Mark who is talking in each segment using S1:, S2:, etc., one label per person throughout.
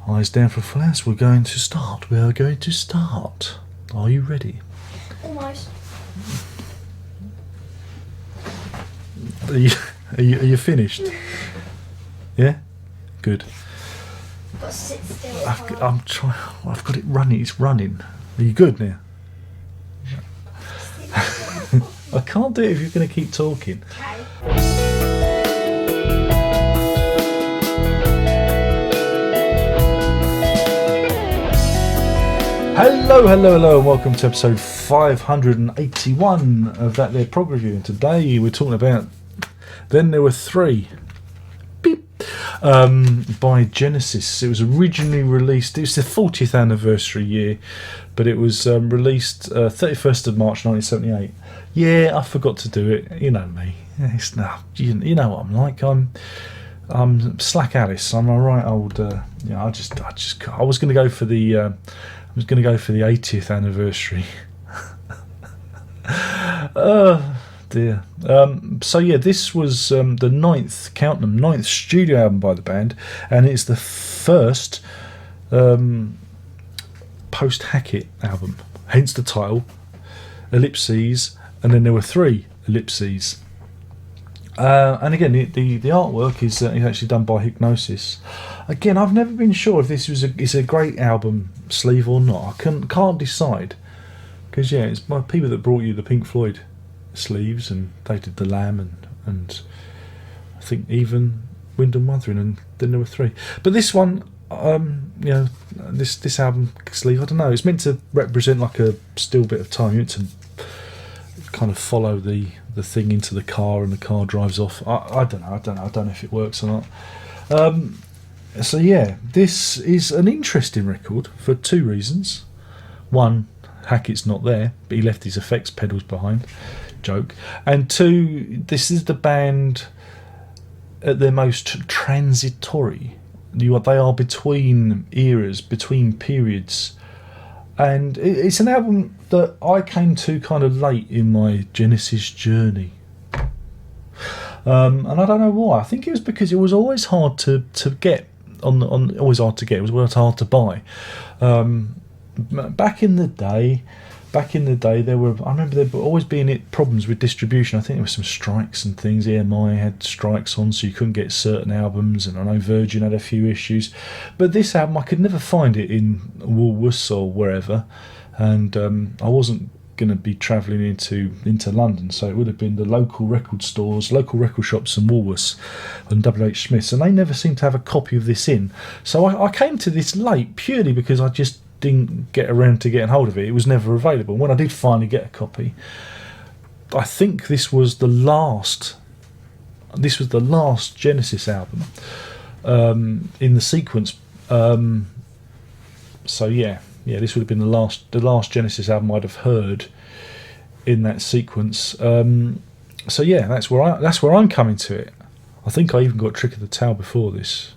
S1: Eyes down for flash. We're going to start. We are going to start. Are you ready?
S2: Almost.
S1: Are you finished? Yeah? Good.
S2: I've got to sit still.
S1: I'm trying. I've got it running. It's running. Are you good now? I can't do it if you're going to keep talking.
S2: Okay.
S1: Hello, and welcome to episode 581 of That There Prog Review. And today we're talking about Then There Were Three. Beep. By Genesis. It was originally released, it was the 40th anniversary year, but it was released 31st of March 1978. Yeah, I forgot to do it. You know me. It's not, you know what I'm like. I'm Slack Alice. I'm a right old. I was going to go for the 80th anniversary. Oh dear. So yeah, this was the ninth studio album by the band, and it's the first post-Hackett album. Hence the title, ellipses, and then there were three ellipses. And again, the artwork is actually done by Hypnosis. Again, I've never been sure if this is a great album sleeve or not. I can't decide, because yeah, it's my people that brought you the Pink Floyd sleeves, and they did the Lamb, and I think even Wyndham Wuthering, and then there were three. But this one, this album sleeve, I don't know. It's meant to represent like a still bit of time. You're meant to kind of follow the thing into the car, and the car drives off. I don't know. I don't know if it works or not. So yeah, this is an interesting record for two reasons. One, Hackett's not there, but he left his effects pedals behind. Joke. And two, this is the band at their most transitory. They are between eras, between periods. And it's an album that I came to kind of late in my Genesis journey. And I don't know why. I think it was because it was always hard to get. Always hard to get. It was hard to buy. Back in the day, I remember there always being problems with distribution. I think there were some strikes and things. EMI had strikes on, so you couldn't get certain albums, and I know Virgin had a few issues. But this album, I could never find it in Woolworths or wherever, and I wasn't going to be travelling into London, so it would have been the local record stores, local record shops, and Woolworths and WH Smiths, and they never seemed to have a copy of this in. So I came to this late purely because I just didn't get around to getting hold of it. It was never available. When I did finally get a copy, I think this was the last Genesis album in the sequence. So yeah, this would have been the last Genesis album I'd have heard in that sequence. So yeah, that's where I'm coming to it. I think I even got Trick of the Tail before this,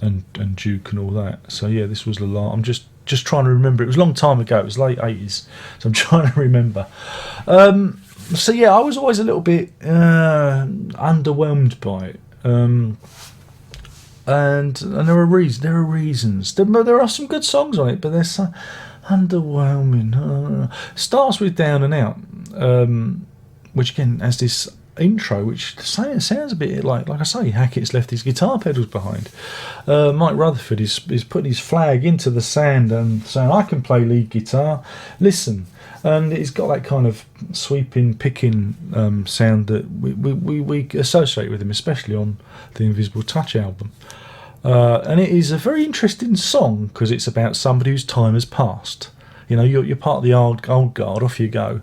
S1: and Duke and all that. So yeah, this was the last. I'm just trying to remember. It was a long time ago. It was late 80s, so I'm trying to remember. So yeah, I was always a little bit underwhelmed by it. And there are reasons. There are some good songs on it, but they're so underwhelming. Starts with Down and Out, which again has this intro, which sounds a bit like I say, Hackett's left his guitar pedals behind. Mike Rutherford is putting his flag into the sand and saying, "I can play lead guitar. Listen." And it's got that kind of sweeping, picking sound that we associate with him, especially on the Invisible Touch album. And it is a very interesting song because it's about somebody whose time has passed. You know, you're part of the old guard, off you go.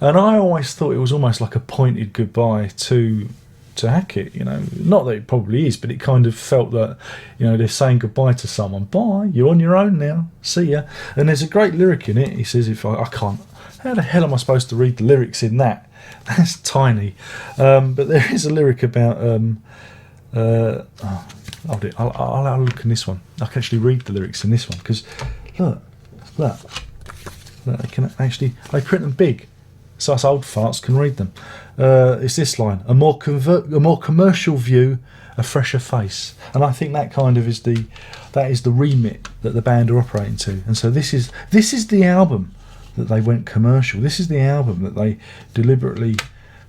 S1: And I always thought it was almost like a pointed goodbye to Hackett, you know. Not that it probably is, but it kind of felt that, you know, they're saying goodbye to someone. Bye, you're on your own now. See ya. And there's a great lyric in it. He says, "If I can't, how the hell am I supposed to read the lyrics in that? That's tiny." But there is a lyric about I'll look in this one. I can actually read the lyrics in this one because look, they print them big. so us old farts can read them. It's this line: a more commercial view, a fresher face. And I think that kind of is the remit that the band are operating to. And so this is the album that they went commercial. This is the album that they deliberately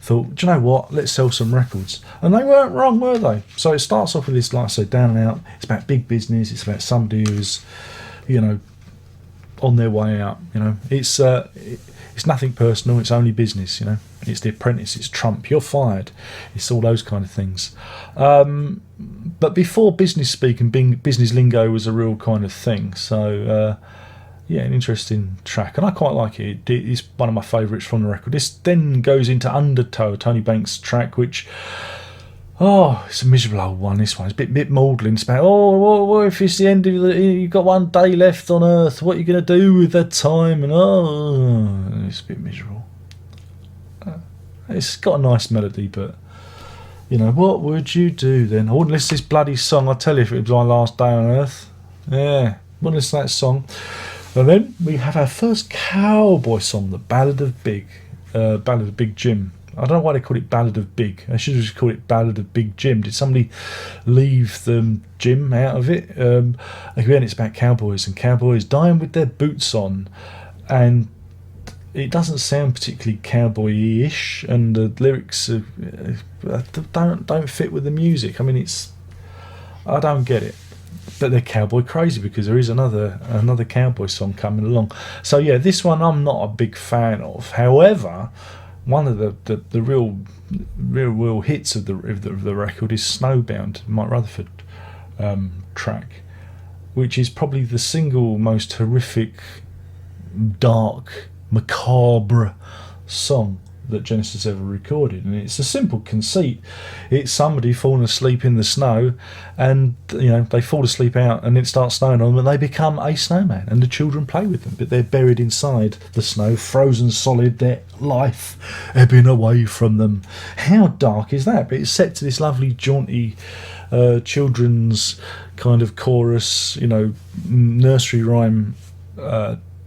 S1: thought, do you know what, let's sell some records. And they weren't wrong, were they? So it starts off with this, like I said, down and out. It's about big business. It's about somebody who's, you know, on their way out. You know, it's nothing personal. It's only business. You know, it's The Apprentice. It's Trump. You're fired. It's all those kind of things. But before business speak and business lingo was a real kind of thing. So yeah, an interesting track, and I quite like it. It's one of my favourites from the record. This then goes into Undertow, Tony Banks' track, which, it's a miserable old one. This one, it's a bit maudlin. It's about, what if it's the end of you've got one day left on Earth? What are you going to do with that time? And it's a bit miserable. It's got a nice melody, but you know, what would you do then? I wouldn't listen to this bloody song. I tell you, if it was my last day on Earth, yeah, wouldn't listen to that song. And then we have our first cowboy song, the Ballad of Big Jim. I don't know why they call it Ballad of Big. I should have just called it Ballad of Big Jim. Did somebody leave the Jim out of it? Again, it's about cowboys and cowboys dying with their boots on, and it doesn't sound particularly cowboy-ish, and the lyrics don't fit with the music. I mean, I don't get it. But they're cowboy crazy because there is another cowboy song coming along. So yeah, this one I'm not a big fan of. However, one of the real hits of the record is Snowbound, My Rutherford track, which is probably the single most horrific, dark, macabre song that Genesis ever recorded. And it's a simple conceit. It's somebody falling asleep in the snow, and you know, they fall asleep out and it starts snowing on them and they become a snowman, and the children play with them, but they're buried inside the snow, frozen solid, their life ebbing away from them. How dark is that? But it's set to this lovely jaunty children's kind of chorus, you know, nursery rhyme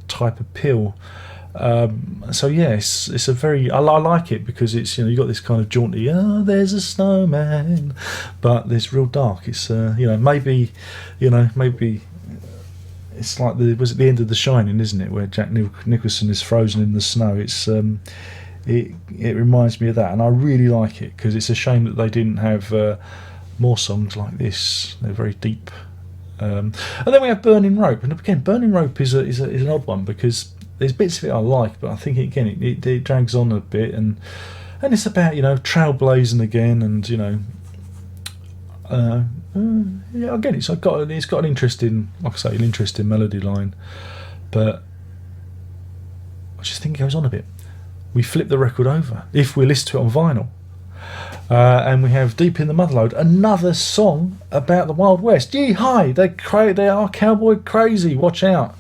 S1: type appeal. So yes, it's a very, I like it because it's, you know, you got this kind of jaunty, there's a snowman, but it's real dark. It's you know, maybe it's like was it the end of The Shining, isn't it, where Jack Nicholson is frozen in the snow. It's it reminds me of that, and I really like it because it's a shame that they didn't have more songs like this. They're very deep. And then we have Burning Rope, and again, Burning Rope is an odd one because there's bits of it I like, but I think again it drags on a bit, and it's about, you know, trailblazing again, and you know, yeah, again it's got an interesting, like I say, an interesting melody line, but I just think it goes on a bit. We flip the record over if we listen to it on vinyl, and we have Deep in the Motherlode, another song about the Wild West. Yee hi, they are cowboy crazy. Watch out.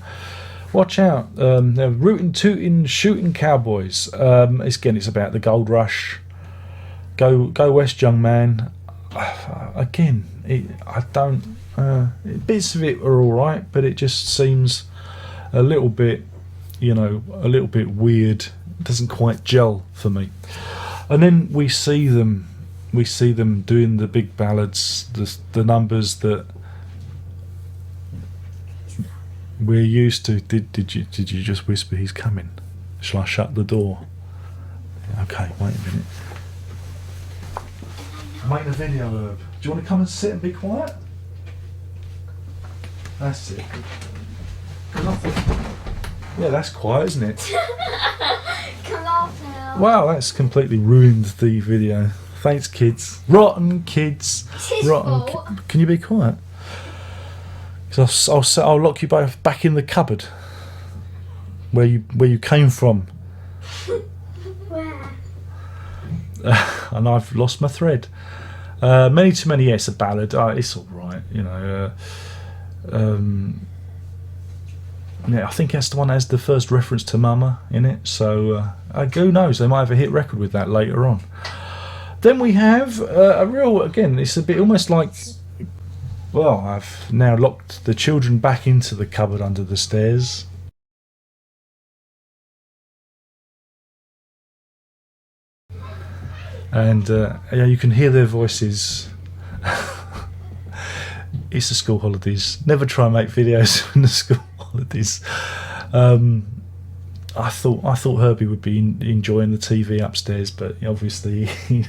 S1: They're rootin', tootin', shooting cowboys. It's about the gold rush. Go west, young man. Again, bits of it are all right, but it just seems a little bit, you know, a little bit weird. It doesn't quite gel for me. And then we see them doing the big ballads, the numbers that we're used to. Did you just whisper he's coming? Shall I shut the door? Okay, wait a minute. I'm making a video, Herb. Do you want to come and sit and be quiet? That's it. Yeah, that's quiet, isn't it?
S2: Come off now.
S1: Wow, that's completely ruined the video. Thanks, kids. Rotten kids.
S2: It's his
S1: Rotten.
S2: fault.
S1: Can you be quiet? Because I'll lock you both back in the cupboard where you came from.
S2: Where?
S1: And I've lost my thread. Many to Many, yes, a ballad. It's all right, you know. Yeah, I think that's the one that has the first reference to Mama in it. So who knows? They might have a hit record with that later on. Then we have a real, again, it's a bit almost like, well, I've now locked the children back into the cupboard under the stairs. and yeah, you can hear their voices. It's the school holidays. Never try and make videos in the school holidays. I thought Herbie would be enjoying the TV upstairs, but obviously he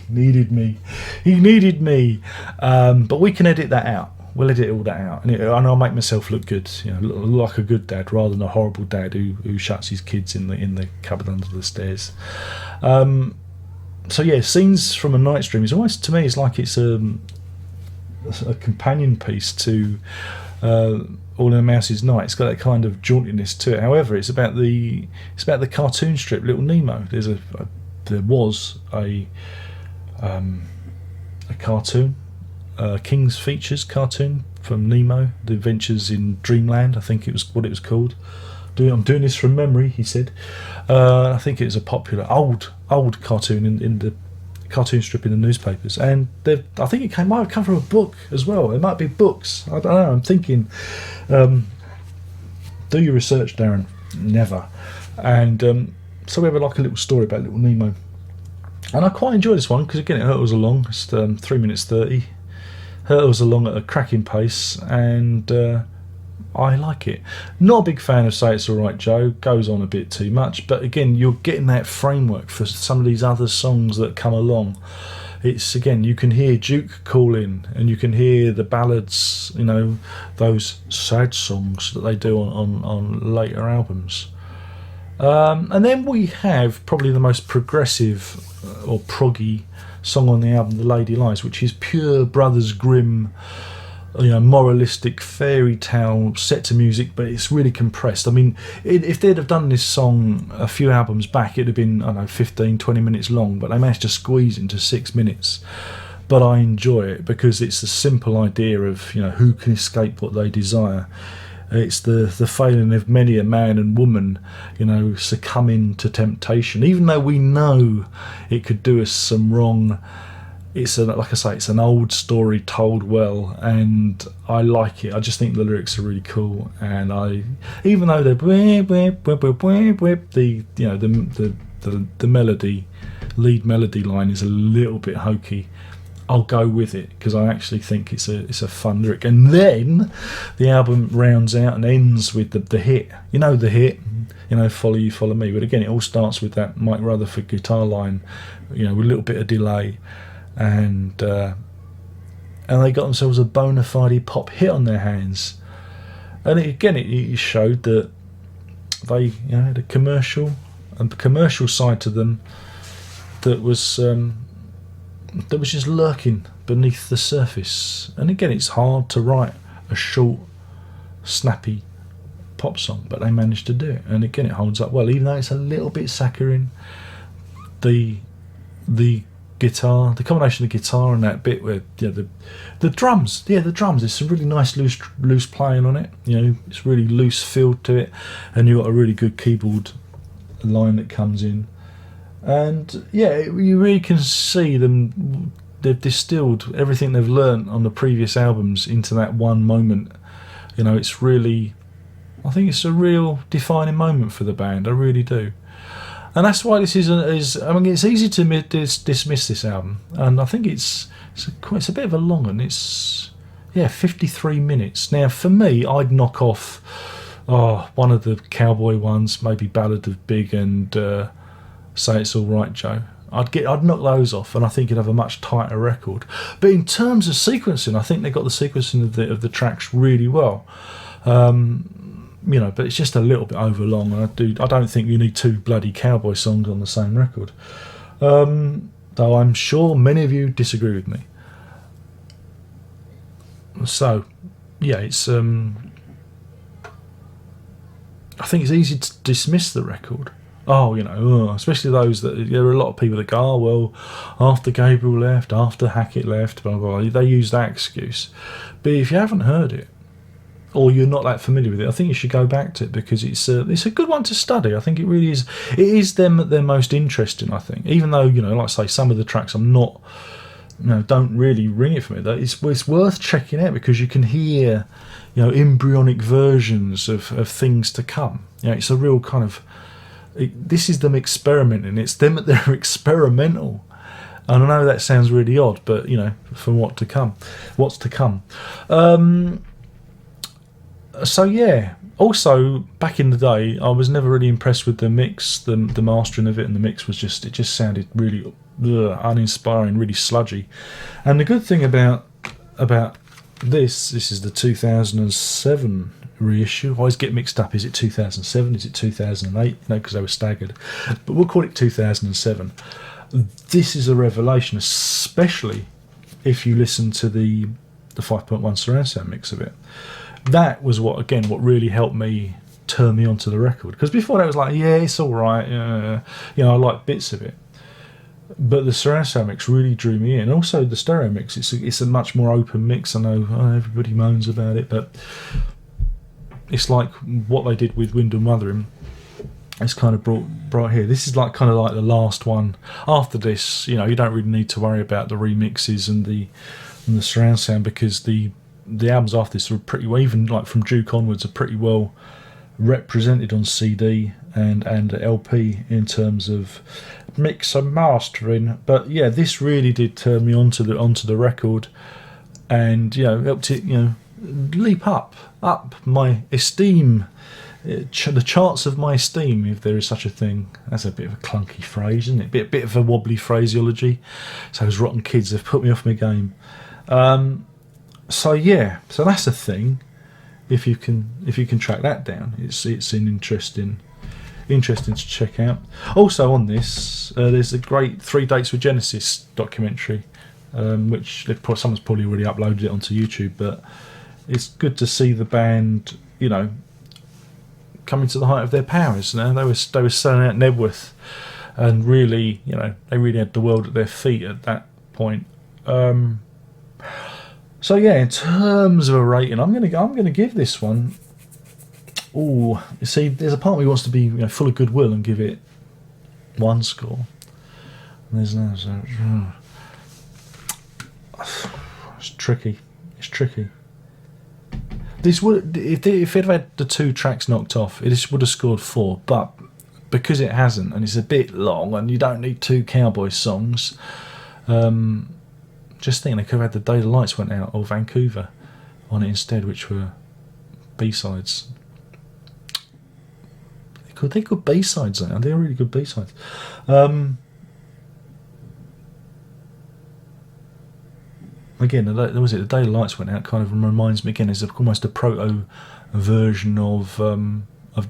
S1: needed me. But we can edit that out. We'll edit all that out, and I'll make myself look good. Look like a good dad rather than a horrible dad who shuts his kids in the cupboard under the stairs. So yeah, Scenes from a Night Stream is almost, to me, it's like it's a companion piece to All in a Mouse's Night. It's got that kind of jauntiness to it. However, it's about the cartoon strip Little Nemo. There was a cartoon, King's Features cartoon from Nemo, The Adventures in Dreamland, I think it was what it was called. I'm doing this from memory, he said. I think it was a popular old cartoon in the cartoon strip in the newspapers, and I think it might have come from a book as well. It might be books. I don't know. I'm thinking, do your research, Darren. Never. And so we have like a little story about Little Nemo, and I quite enjoy this one because again it hurtles along. It's 3 minutes 30. Hurtles along at a cracking pace, and I like it. Not a big fan of Say It's Alright Joe, goes on a bit too much, but again, you're getting that framework for some of these other songs that come along. It's, again, you can hear Duke calling, and you can hear the ballads, those sad songs that they do on later albums. And then we have probably the most progressive or proggy song on the album, The Lady Lies, which is pure Brothers Grimm, moralistic fairy tale set to music, but it's really compressed. I mean, if they'd have done this song a few albums back, it'd have been, 15-20 minutes long, but they managed to squeeze into 6 minutes. But I enjoy it because it's the simple idea of who can escape what they desire. It's the failing of many a man and woman succumbing to temptation, even though we know it could do us some wrong. It's like I say, it's an old story told well, and I like it. I just think the lyrics are really cool, and even though the melody, lead melody line is a little bit hokey, I'll go with it because I actually think it's a fun lyric. And then the album rounds out and ends with the hit. The hit, Follow You, Follow Me. But again, it all starts with that Mike Rutherford guitar line, with a little bit of delay. And they got themselves a bona fide pop hit on their hands, and it showed that they had a commercial side to them that was just lurking beneath the surface. And again, it's hard to write a short, snappy pop song, but they managed to do it, and again, it holds up well, even though it's a little bit saccharine. The guitar, the combination of the guitar and that bit where the drums, there's some really nice loose playing on it. It's really loose feel to it, and you've got a really good keyboard line that comes in, and you really can see them. They've distilled everything they've learnt on the previous albums into that one moment. It's really, I think it's a real defining moment for the band. I really do. And that's why this is it's easy to dismiss this album, and I think it's a bit of a long one. It's 53 minutes. Now for me, I'd knock off one of the cowboy ones, maybe Ballad of Big and Say It's Alright Joe. I'd knock those off, and I think you'd have a much tighter record. But in terms of sequencing, I think they got the sequencing of the tracks really well. But it's just a little bit overlong, and I don't think you need two bloody cowboy songs on the same record. Though I'm sure many of you disagree with me. So, it's I think it's easy to dismiss the record. Especially those there are a lot of people that go, well, after Gabriel left, after Hackett left, blah blah blah. They use that excuse. But if you haven't heard it, or you're not that familiar with it, I think you should go back to it because it's a good one to study. I think it really is. It is them at their most interesting, I think. Even though, like I say, some of the tracks I'm not, don't really ring it for me. It's worth checking out because you can hear, embryonic versions of things to come. It's a real kind of, this is them experimenting. It's them at their experimental. And I know that sounds really odd, but from what's to come. So yeah. Also, back in the day, I was never really impressed with the mix, the mastering of it, and the mix was it just sounded really uninspiring, really sludgy. And the good thing about this is the 2007 reissue. I always get mixed up. Is it 2007? Is it 2008? Because they were staggered. But we'll call it 2007. This is a revelation, especially if you listen to the 5.1 surround sound mix of it. That was what really helped me turn me onto the record. Because before that was like, yeah, it's all right. I like bits of it. But the surround sound mix really drew me in. And also the stereo mix. It's a much more open mix. I know everybody moans about it, but it's like what they did with Wind and Wuthering. It's kind of brought here. This is kind of like the last one. After this, you don't really need to worry about the remixes and the surround sound, because the albums after this are pretty well, even like from Duke onwards, are pretty well represented on CD and LP in terms of mix and mastering. But yeah, this really did turn me onto the record, and helped it leap up my esteem, the charts of my esteem, if there is such a thing. That's a bit of a clunky phrase, isn't it? Bit of a wobbly phraseology. So those rotten kids have put me off my game. So that's the thing. If you can track that down, it's an interesting to check out. Also on this, there's a great 3 Dates with Genesis documentary, which someone's probably already uploaded it onto YouTube, but it's good to see the band, coming to the height of their powers. They were selling out Nebworth, and really, they really had the world at their feet at that point. So yeah, in terms of a rating, I'm gonna give this one. Oh, you see, there's a part of me who wants to be full of goodwill and give it 1 score. And there's no. It's tricky. This would, if it had had the 2 tracks knocked off, it would have scored 4. But because it hasn't, and it's a bit long, and you don't need 2 cowboy songs. Just think they could have had The Day the Lights Went Out or Vancouver on it instead, which were B-sides. They're good B-sides, aren't they? They're really good B-sides. Again, The Day the Lights Went Out kind of reminds me, again, it's almost a proto version of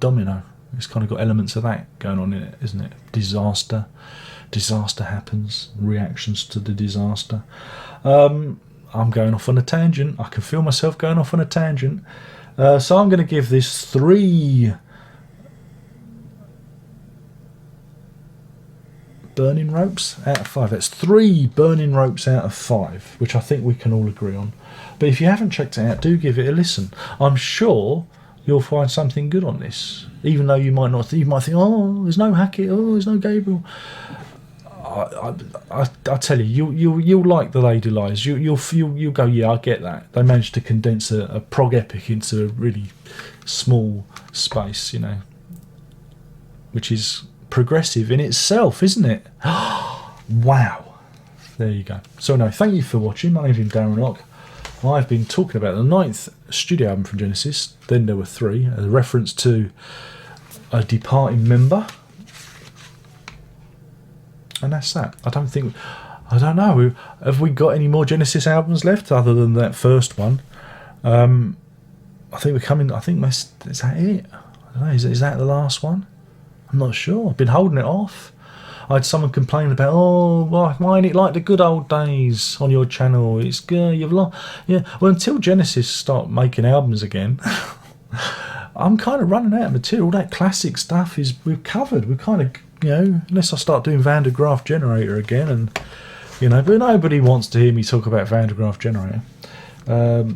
S1: Domino. It's kind of got elements of that going on in it, isn't it? Disaster happens, reactions to the disaster. I'm going off on a tangent. I can feel myself going off on a tangent. So I'm going to give this 3 burning ropes out of 5. That's 3 burning ropes out of 5, which I think we can all agree on. But if you haven't checked it out, do give it a listen. I'm sure you'll find something good on this, even though you might not. You might think, oh, there's no Hackett, oh, there's no Gabriel. I tell you'll like the Lady Lies. You'll go, yeah, I get that. They managed to condense a prog epic into a really small space, which is progressive in itself, isn't it? Wow. There you go. So no, thank you for watching. My name's Darren Locke. I've been talking about the 9th studio album from Genesis. Then there were 3, a reference to a departing member. And that's that. I don't know. Have we got any more Genesis albums left other than that first one? I think we're coming. I think is that it? I don't know. Is that the last one? I'm not sure. I've been holding it off. I had someone complain about, why ain't it like the good old days on your channel? It's good. You've lost. Yeah. Well, until Genesis start making albums again, I'm kind of running out of material. All that classic stuff we've covered. We're kind of. Unless I start doing Van de Graaff Generator again, and but nobody wants to hear me talk about Van de Graaff Generator,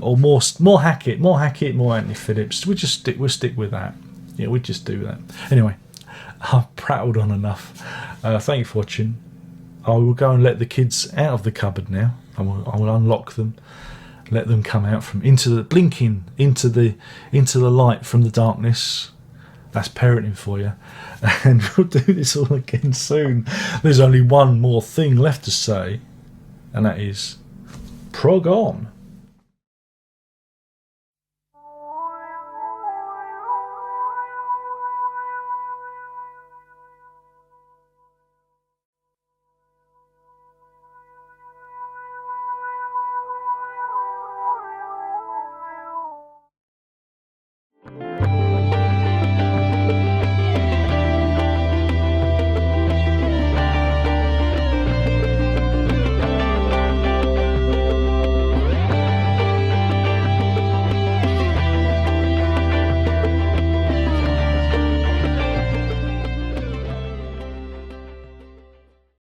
S1: or more Hackett, more Anthony Phillips. We'll stick with that. Yeah, we just do that. Anyway, I've prattled on enough. Thank you for watching. I will go and let the kids out of the cupboard now. I will unlock them, let them come out blinking into the light from the darkness. That's parenting for you. And we'll do this all again soon. There's only one more thing left to say, and that is prog on.